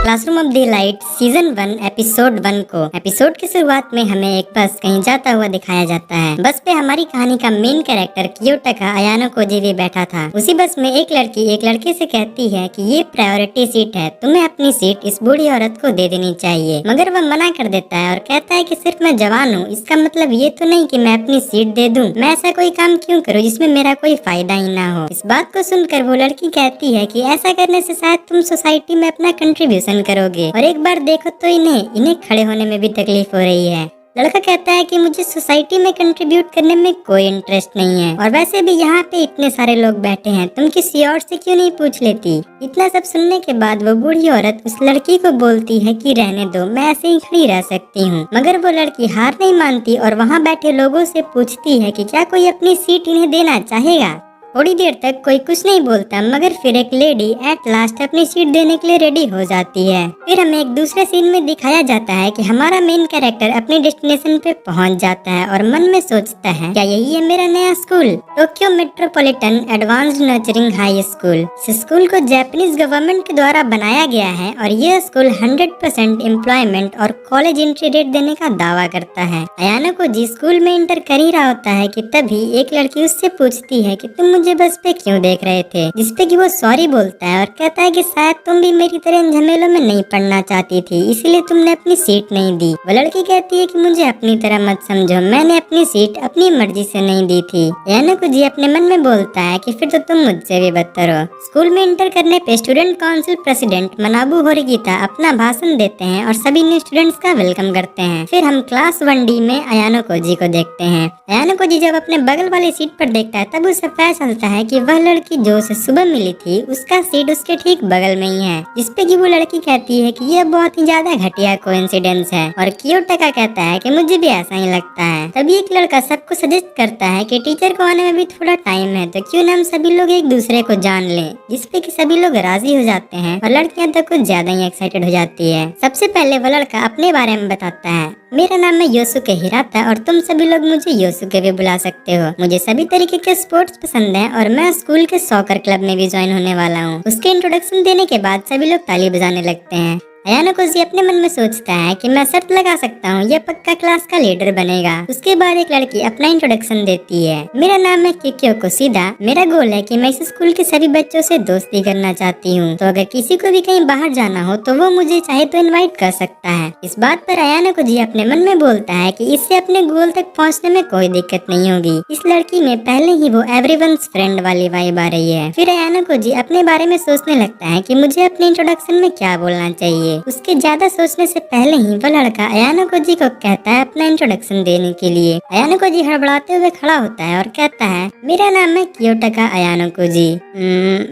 Classroom of the light season 1 episode 1 को episode की शुरुआत में हमें एक बस कहीं जाता हुआ दिखाया जाता है। बस पे हमारी कहानी का मेन कैरेक्टर कियोटका अयानो कोजी बैठा था। उसी बस में एक लड़की एक लड़के से कहती है कि ये प्रायोरिटी सीट है, तुम्हें अपनी सीट इस बूढ़ी औरत को दे देनी चाहिए, मगर वह मना कर देता है और कहता है कि सिर्फ मैं जवान हूँ, इसका मतलब ये तो नहीं कि मैं अपनी सीट दे दूँ। मैं ऐसा कोई काम क्यों करूँ जिसमें मेरा कोई फायदा ही ना हो। इस बात को सुनकर वो लड़की कहती है कि ऐसा करने से शायद तुम सोसाइटी में अपना कंट्रीब्यूशन करोगे, और एक बार देखो तो इन्हें खड़े होने में भी तकलीफ हो रही है। लड़का कहता है कि मुझे सोसाइटी में कंट्रीब्यूट करने में कोई इंटरेस्ट नहीं है, और वैसे भी यहाँ पे इतने सारे लोग बैठे हैं, तुम किसी और से क्यों नहीं पूछ लेती। इतना सब सुनने के बाद वो बूढ़ी औरत उस लड़की को बोलती है कि रहने दो, मैं ऐसे ही खड़ी रह सकती हूँ। मगर वो लड़की हार नहीं मानती और वहाँ बैठे लोगों से पूछती है कि क्या कोई अपनी सीट इन्हें देना चाहेगा। थोड़ी देर तक कोई कुछ नहीं बोलता, मगर फिर एक लेडी एट लास्ट अपनी सीट देने के लिए रेडी हो जाती है। फिर हमें एक दूसरे सीन में दिखाया जाता है कि हमारा मेन कैरेक्टर अपने डेस्टिनेशन पे पहुंच जाता है और मन में सोचता है क्या यही है मेरा नया school, Tokyo metropolitan advanced nurturing high school. इस स्कूल को जापानीज गवर्नमेंट के द्वारा बनाया गया है और यह स्कूल 100% एम्प्लॉयमेंट और कॉलेज एंट्री रेट देने का दावा करता है। अयानो को जी स्कूल में इंटर कर ही रहा होता है कि तभी एक लड़की उससे पूछती है कि तुम मुझे बस पे क्यों देख रहे थे, जिसपे कि वो सॉरी बोलता है और कहता है कि शायद तुम भी मेरी तरह इन झमेलों में नहीं पढ़ना चाहती थी, इसीलिए तुमने अपनी सीट नहीं दी। वो लड़की कहती है कि मुझे अपनी तरह मत समझो, मैंने अपनी सीट अपनी मर्जी से नहीं दी थी। अयानो को जी अपने मन में बोलता है कि फिर तो तुम मुझसे भी बदतर हो। स्कूल में इंटर करने पे स्टूडेंट काउंसिल प्रेसिडेंट मनाबू होरिगिता अपना भाषण देते हैं और सभी न्यू स्टूडेंट्स का वेलकम करते हैं। फिर हम क्लास 1D में अयानो को जी को देखते हैं। अयानो को जी जब अपने बगल वाली सीट पर देखता है तब उसे पता चलता है कि वह लड़की जो उसे सुबह मिली थी उसका सीट उसके ठीक बगल में ही है, जिसपे कि वो लड़की कहती है कि यह बहुत ही ज्यादा घटिया कोइंसिडेंस है, और कियोटका कहता है कि मुझे भी ऐसा ही लगता है। तभी एक लड़का सबको सजेस्ट करता है कि टीचर को आने में भी थोड़ा टाइम है, तो क्यों ना हम सभी लोग एक दूसरे को जान लें, जिसपे कि सभी लोग राजी हो जाते हैं और लड़कियां तो कुछ ज्यादा ही एक्साइटेड हो जाती है। सबसे पहले वो लड़का अपने बारे में बताता है, मेरा नाम है योसुके हिराता और तुम सभी लोग मुझे योसुके भी बुला सकते हो। मुझे सभी तरीके के स्पोर्ट्स पसंद है और मैं स्कूल के सॉकर क्लब में भी ज्वाइन होने वाला हूँ। उसके इंट्रोडक्शन देने के बाद सभी लोग ताली बजाने लगते हैं। अयानो को जी अपने मन में सोचता है कि मैं शर्त लगा सकता हूँ यह पक्का क्लास का लीडर बनेगा। उसके बाद एक लड़की अपना इंट्रोडक्शन देती है, मेरा नाम है किक्यो कोशिदा, मेरा गोल है कि मैं इस स्कूल के सभी बच्चों से दोस्ती करना चाहती हूँ, तो अगर किसी को भी कहीं बाहर जाना हो तो वो मुझे चाहे तो इनवाइट कर सकता है। इस बात पर अयानो को जी अपने मन में बोलता है कि इससे अपने गोल तक पहुँचने में कोई दिक्कत नहीं होगी। इस लड़की में पहले ही वो एवरीवन्स फ्रेंड वाली वाइब आ रही है। फिर अयानो को जी अपने बारे में सोचने लगता है कि मुझे अपने इंट्रोडक्शन में क्या बोलना चाहिए। उसके ज्यादा सोचने से पहले ही वो लड़का अयानो को जी को कहता है अपना इंट्रोडक्शन देने के लिए। अयानो को जी हड़बड़ाते हुए खड़ा होता है और कहता है, मेरा नाम है कियोटका अयानो को जी।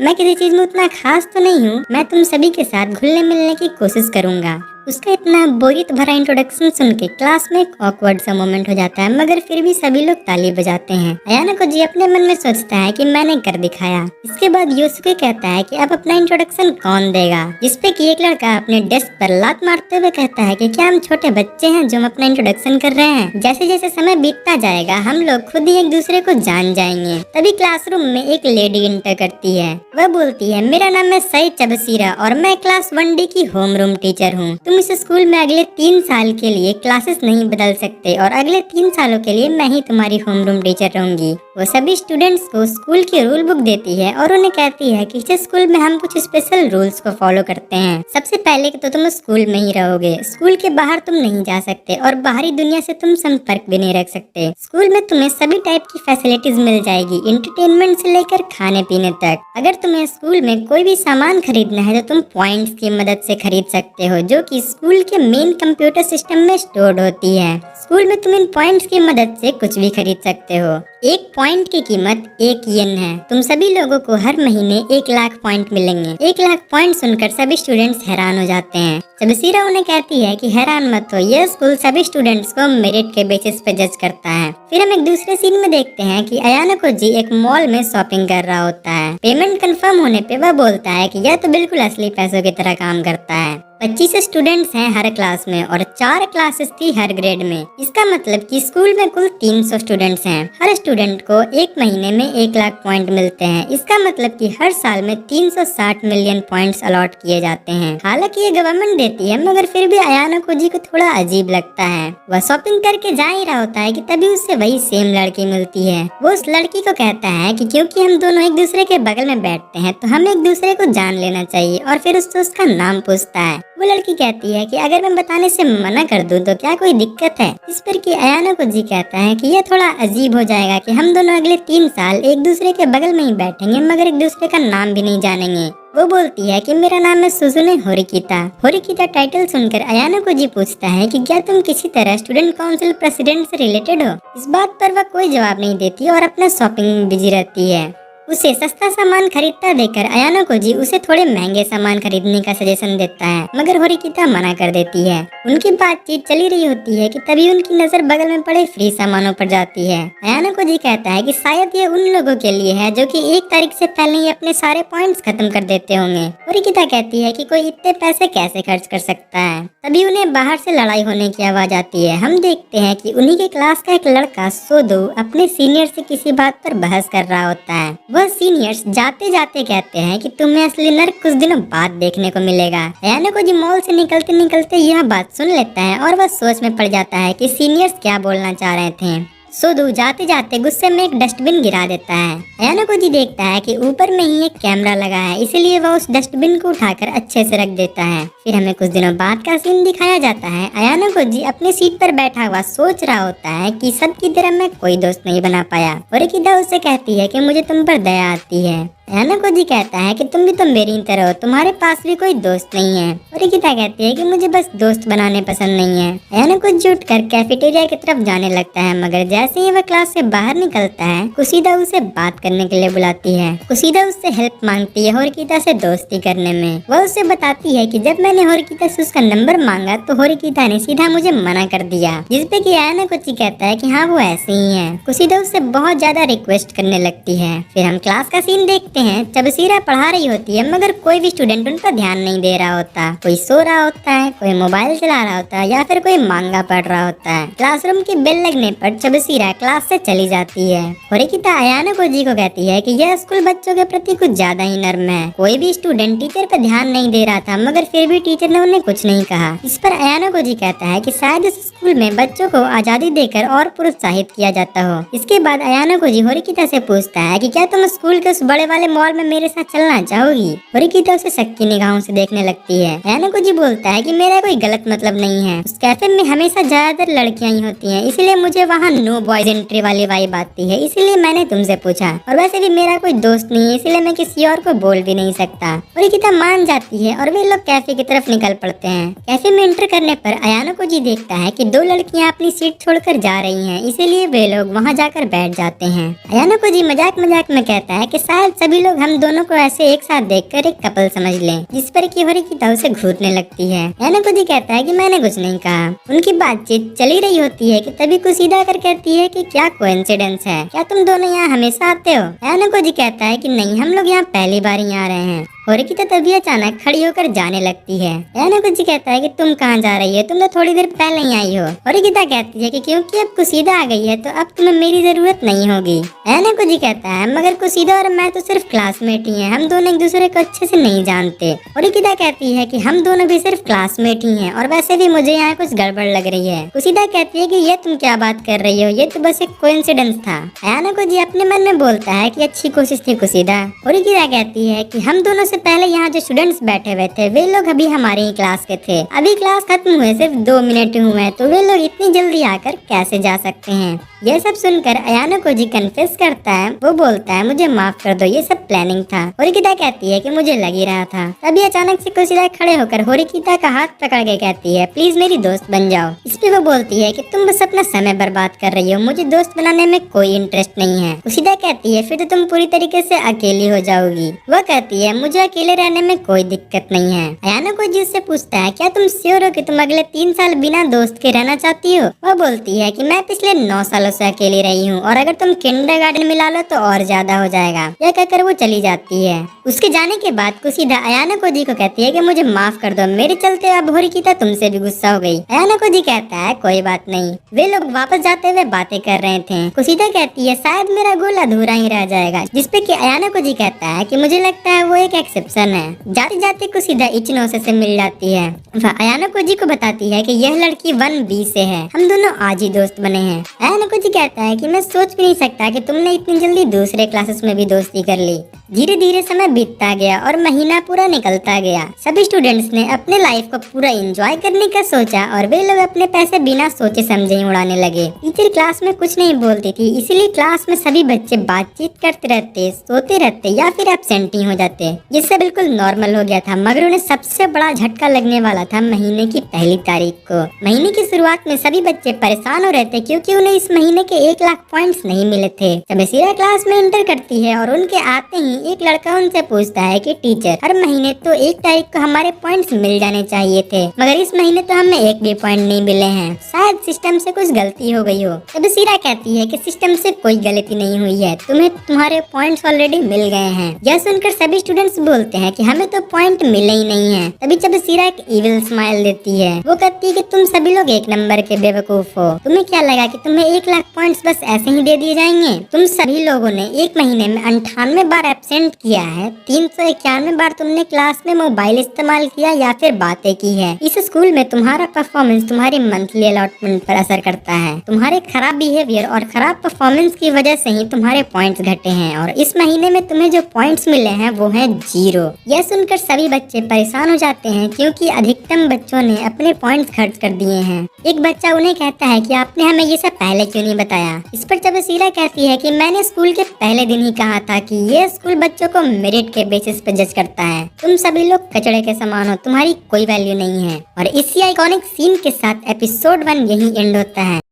मैं किसी चीज में उतना खास तो नहीं हूँ, मैं तुम सभी के साथ घुलने मिलने की कोशिश करूंगा। उसका इतना बोरियत भरा इंट्रोडक्शन सुन के क्लास में एक ऑकवर्ड सा मोमेंट हो जाता है, मगर फिर भी सभी लोग ताली बजाते हैं। अयानो को जी अपने मन में सोचता है कि मैंने कर दिखाया। इसके बाद योसुके कहता है कि अब अपना इंट्रोडक्शन कौन देगा, जिसपे कि एक लड़का अपने डेस्क पर लात मारते हुए कहता है कि क्या हम छोटे बच्चे हैं जो हम अपना इंट्रोडक्शन कर रहे हैं, जैसे जैसे समय बीतता जाएगा हम लोग खुद ही एक दूसरे को जान जाएंगे। तभी क्लासरूम में एक लेडी इंटर करती है। वह बोलती है, मेरा नाम है सई चबसीरा और मैं क्लास 1D की होम रूम टीचर हूँ। तुम इस स्कूल में अगले 3 साल के लिए क्लासेस नहीं बदल सकते और अगले 3 सालों के लिए मैं ही तुम्हारी होम रूम टीचर रहूंगी। वो सभी स्टूडेंट्स को स्कूल की रूल बुक देती है और उन्हें कहती है कि इस स्कूल में हम कुछ स्पेशल रूल्स को फॉलो करते हैं। सबसे पहले तो तुम स्कूल में ही रहोगे, स्कूल के बाहर तुम नहीं जा सकते और बाहरी दुनिया से तुम संपर्क भी नहीं रख सकते। स्कूल में तुम्हें सभी टाइप की फैसिलिटीज मिल जाएगी, एंटरटेनमेंट से लेकर खाने पीने तक। अगर तुम्हें स्कूल में कोई भी सामान खरीदना है तो तुम पॉइंट्स की मदद से खरीद सकते हो, जो कि स्कूल के मेन कंप्यूटर सिस्टम में स्टोर्ड होती है। स्कूल में तुम इन पॉइंट्स की मदद से कुछ भी खरीद सकते हो। एक पॉइंट की कीमत 1 येन है। तुम सभी लोगों को हर महीने 1 लाख पॉइंट मिलेंगे। 1 लाख पॉइंट सुनकर सभी स्टूडेंट्स हैरान हो जाते हैं। चबसीरा उन्हें कहती है कि हैरान मत हो, यह स्कूल सभी स्टूडेंट्स को मेरिट के बेसिस पे जज करता है। फिर हम एक दूसरे सीन में देखते हैं कि अयानो को जी एक मॉल में शॉपिंग कर रहा होता है। पेमेंट कंफर्म होने पे वह बोलता है कि यह तो बिल्कुल असली पैसों की तरह काम करता है। 25 स्टूडेंट्स हैं हर क्लास में और 4 क्लासेस थी हर ग्रेड में। इसका मतलब कि स्कूल में कुल 300 स्टूडेंट्स हैं। हर स्टूडेंट को एक महीने में 1 लाख पॉइंट मिलते हैं। इसका मतलब कि हर साल में 360 मिलियन पॉइंट्स अलॉट किए जाते हैं। हालांकि ये गवर्नमेंट देती है, मगर फिर भी अयाना को जी को थोड़ा अजीब लगता है। वह शॉपिंग करके जा ही रहा होता है कि तभी उससे वही सेम लड़की मिलती है। वो उस लड़की को कहता है कि क्योंकि हम दोनों एक दूसरे के बगल में बैठते हैं तो हमें एक दूसरे को जान लेना चाहिए, और फिर उससे उसका नाम पूछता है। वो लड़की कहती है कि अगर मैं बताने से मना कर दूं तो क्या कोई दिक्कत है। इस पर कि अयाना को जी कहता है कि यह थोड़ा अजीब हो जाएगा कि हम दोनों अगले 3 साल एक दूसरे के बगल में ही बैठेंगे मगर एक दूसरे का नाम भी नहीं जानेंगे। वो बोलती है कि मेरा नाम है सुजुने होरिकिता। होरिकिता टाइटल सुनकर अयाना को जी पूछता है कि क्या तुम किसी तरह स्टूडेंट काउंसिल प्रेसिडेंट से रिलेटेड हो। इस बात पर वह कोई जवाब नहीं देती और अपना शॉपिंग में बिजी रहती है। उसे सस्ता सामान खरीदता देखकर अयाना को जी उसे थोड़े महंगे सामान खरीदने का सजेशन देता है, मगर होरिकिता मना कर देती है। उनकी बातचीत चली रही होती है कि तभी उनकी नजर बगल में पड़े फ्री सामानों पर जाती है। अयाना को जी कहता है कि शायद ये उन लोगों के लिए है जो कि 1 तारीख से पहले ही अपने सारे पॉइंट्स खत्म कर देते होंगे। होरिकिता कहती है कि कोई इतने पैसे कैसे खर्च कर सकता है। तभी उन्हें बाहर से लड़ाई होने की आवाज आती है। हम देखते हैं कि उन्हीं के क्लास का एक लड़का सोदो अपने सीनियर से किसी बात पर बहस कर रहा होता है। वह सीनियर्स जाते जाते कहते हैं कि तुम्हें असली नर्क कुछ दिनों बाद देखने को मिलेगा। अयाना को जी मॉल से निकलते निकलते यह बात सुन लेता है और वह सोच में पड़ जाता है कि सीनियर्स क्या बोलना चाह रहे थे। सोदू जाते जाते गुस्से में एक डस्टबिन गिरा देता है। अयाना को जी देखता है कि ऊपर में ही एक कैमरा लगा है, इसीलिए वह उस डस्टबिन को उठाकर अच्छे से रख देता है। फिर हमें कुछ दिनों बाद का सीन दिखाया जाता है। अयाना को जी अपने सीट पर बैठा हुआ सोच रहा होता है कि सबकी तरह मैं कोई दोस्त नहीं बना पाया। होरिकिता उससे कहती है कि मुझे तुम पर दया आती है। अयाना को जी कहता है कि तुम भी तो मेरी तरह हो, तुम्हारे पास भी कोई दोस्त नहीं है। होरिकिता कहती है कि मुझे बस दोस्त बनाने पसंद नहीं है। अयाना को जी उठकर कैफेटेरिया की तरफ जाने लगता है, मगर जैसे ही वह क्लास से बाहर निकलता है कुशीदा उसे बात करने के लिए बुलाती है। कुशीदा उससे हेल्प मांगती है होरिकिता से दोस्ती करने में। वह उसे बताती है कि जब मैंने होरिकिता से उसका नंबर मांगा तो होरिकिता ने सीधा मुझे मना कर दिया, जिसपे कि अयाना को जी कहता है कि हाँ वो ऐसे ही है। कुशीदा उससे बहुत ज्यादा रिक्वेस्ट करने लगती है। फिर हम क्लास का सीन देखते हैं। चबसीरा पढ़ा रही होती है, मगर कोई भी स्टूडेंट उन पर ध्यान नहीं दे रहा होता। कोई सो रहा होता है, कोई मोबाइल चला रहा होता है या फिर कोई मांगा पढ़ रहा होता है। क्लासरूम की बेल लगने पर चबसीरा क्लास से चली जाती है। होरिकिता अयाना को जी को कहती है कि यह स्कूल बच्चों के प्रति कुछ ज्यादा ही नर्म है। कोई भी स्टूडेंट टीचर पर ध्यान नहीं दे रहा था, मगर फिर भी टीचर ने उन्हें कुछ नहीं कहा। इस पर अयाना को जी कहता है कि शायद इस स्कूल में बच्चों को आजादी देकर और प्रोत्साहित किया जाता हो। इसके बाद अयाना को जी होरिकिता से पूछता है कि क्या तुम स्कूल के उस बड़े वाले मॉल में मेरे साथ चलना चाहोगी। होरिकिता उसे शक की निगाहों से देखने लगती है। अयाना को जी बोलता है कि मेरा कोई गलत मतलब नहीं है। उस कैफे में हमेशा ज्यादातर लड़कियां ही होती हैं, इसलिए मुझे वहाँ नो बॉयज एंट्री वाली वाइब आती है, इसलिए मैंने तुमसे पूछा। और वैसे भी मेरा कोई दोस्त नहीं है, इसलिए मैं किसी और को बोल भी नहीं सकता। होरिकिता मान जाती है और वे लोग कैफे की तरफ निकल पड़ते हैं। कैफे में एंटर करने पर अयाना को जी देखता है कि 2 लड़कियां अपनी सीट छोड़कर जा रही हैं, इसीलिए वे लोग वहां जाकर बैठ जाते हैं। अयाना को जी मजाक मजाक में कहता है कि शायद सभी लोग हम दोनों को ऐसे एक साथ देखकर एक कपल समझ लें, जिस पर कि होरिकिता उसे घूरने लगती है। अयाना को जी कहता है कि मैंने कुछ नहीं कहा। उनकी बातचीत चली रही होती है कि तभी कुशीदा आकर कहती है कि क्या कोइंसिडेंस है, क्या तुम दोनों यहाँ हमेशा आते हो। अयाना को जी कहता है कि नहीं, हम लोग यहाँ पहली बार ही आ रहे हैं। होरिकिता तभी अचानक खड़ी होकर जाने लगती है। अयाना को जी कहता है कि तुम कहाँ जा रही हो, तुम तो थोड़ी देर पहले ही आई हो। होरिकिता कहती है कि क्योंकि अब कुशीदा आ गई है तो अब तुम्हें मेरी जरूरत नहीं होगी। अयाना को जी कहता है मगर कुशीदा और मैं तो सिर्फ क्लासमेट ही हैं, हम दोनों एक दूसरे को अच्छे से नहीं जानते। होरिकिता कहती है कि हम दोनों भी सिर्फ क्लासमेट ही हैं और वैसे भी मुझे यहाँ कुछ गड़बड़ लग रही है। कुशीदा कहती है कि ये तुम क्या बात कर रही हो, ये तो बस एक कोइंसिडेंस था। अयाना को जी अपने मन में बोलता है कि अच्छी कोशिश थी कुशीदा। होरिकिता कहती है कि हम दोनों पहले यहाँ जो स्टूडेंट्स बैठे हुए थे वे लोग अभी हमारे ही क्लास के थे। अभी क्लास खत्म हुए सिर्फ 2 मिनट हुए हैं, तो वे लोग इतनी जल्दी आकर कैसे जा सकते हैं। यह सब सुनकर अयाना को जी कन्फेस करता है। वो बोलता है मुझे माफ कर दो, ये सब प्लानिंग था। होरिकिता कहती है कि मुझे लग ही रहा था। तभी अचानक से कुशीदा खड़े होकर होरिकिता का हाथ पकड़ के कहती है प्लीज मेरी दोस्त बन जाओ। इस पे वो बोलती है कि तुम बस अपना समय बर्बाद कर रही हो, मुझे दोस्त बनाने में कोई इंटरेस्ट नहीं है। कुशिदा कहती है फिर तो तुम पूरी तरीके से अकेली हो जाओगी। वह कहती है मुझे अकेले रहने में कोई दिक्कत नहीं है। अयाना कोजी उससे पूछता है क्या तुम श्योर हो कि तुम अगले 3 साल बिना दोस्त के रहना चाहती हो? वह बोलती है कि मैं पिछले 9 सालों से अकेली रही हूँ और अगर तुम किंडरगार्टन मिला लो तो और ज्यादा हो जाएगा। यह कहकर वो चली जाती है। उसके जाने के बाद कुशिदा अयाना कोजी को कहती है कि मुझे माफ कर दो, मेरे चलते अब होरिकिता तुमसे भी गुस्सा हो गई। अयाना कोजी कहता है कोई बात नहीं। वे लोग वापस जाते हुए बातें कर रहे थे। कुशिदा कहती है शायद मेरा गोल अधूरा ही रह जाएगा, जिसपे कि अयाना कोजी कहता है कि मुझे लगता है वो एक एक्सेप्शन है। जाते जाते कुशिदा इचिनोसे से मिल जाती है। वह अयाना कोजी को बताती है कि यह लड़की 1B से है, हम दोनों आज ही दोस्त बने हैं। अयाना कोजी कहता है कि मैं सोच भी नहीं सकता कि तुमने इतनी जल्दी दूसरे क्लासेस में भी दोस्ती कर ली। धीरे धीरे समय बीतता गया और महीना पूरा निकलता गया। सभी स्टूडेंट्स ने अपने लाइफ को पूरा एंजॉय करने का सोचा और वे लोग अपने पैसे बिना सोचे समझे ही उड़ाने लगे। टीचर क्लास में कुछ नहीं बोलती थी, इसलिए क्लास में सभी बच्चे बातचीत करते रहते, सोते रहते या फिर एब्सेंट ही हो जाते, जिससे बिल्कुल नॉर्मल हो गया था। मगर उन्हें सबसे बड़ा झटका लगने वाला था महीने की पहली तारीख को। महीने की शुरुआत में सभी बच्चे परेशान हो रहे थे क्योंकि उन्हें इस महीने के 1 लाख पॉइंट्स नहीं मिले थे। जब सीरा क्लास में एंटर करती है और उनके आते ही एक लड़का उनसे पूछता है कि टीचर हर महीने तो 1 तारीख को हमारे पॉइंट्स मिल जाने चाहिए थे, मगर इस महीने तो हमें एक भी पॉइंट नहीं मिले हैं, शायद सिस्टम से कुछ गलती हो गई हो। तब सीरा कहती है कि सिस्टम से कोई गलती नहीं हुई है, तुम्हें तुम्हारे पॉइंट्स ऑलरेडी मिल गए हैं। यह सुनकर सभी स्टूडेंट्स बोलते हैं कि हमें तो पॉइंट मिले ही नहीं है। तभी जब सीरा एक इविल स्माइल देती है, वो कहती है कि तुम सभी लोग एक नंबर के बेवकूफ हो, तुम्हें क्या लगा कि तुम्हें 1 लाख पॉइंट्स बस ऐसे ही दे दिए जाएंगे? तुम सभी लोगों ने एक महीने में 98 बार एब्सेंट किया है, 391 बार तुमने क्लास में मोबाइल इस्तेमाल किया या फिर बातें की है। इस स्कूल में तुम्हारा परफॉर्मेंस तुम्हारी मंथली अलॉटमेंट पर असर करता है। तुम्हारे खराब बिहेवियर और खराब परफॉर्मेंस की वजह से ही तुम्हारे पॉइंट्स घटे हैं और इस महीने में तुम्हें जो पॉइंट्स मिले हैं वो हैं 0। यह सुनकर सभी बच्चे परेशान हो जाते हैं क्योंकि अधिकतम बच्चों ने अपने पॉइंट्स खर्च कर दिए हैं। एक बच्चा उन्हें कहता है कि आपने हमें ये सब पहले क्यों नहीं बताया? इस पर जब सीरा कहती है कि मैंने स्कूल के पहले दिन ही कहा था कि ये स्कूल बच्चों को मेरिट के बेसिस पर जज करता है, तुम सभी लोग कचड़े के समान हो, तुम्हारी कोई वैल्यू नहीं है। और इसी आइकॉनिक सीन के साथ एपिसोड 1 यही एंड होता है।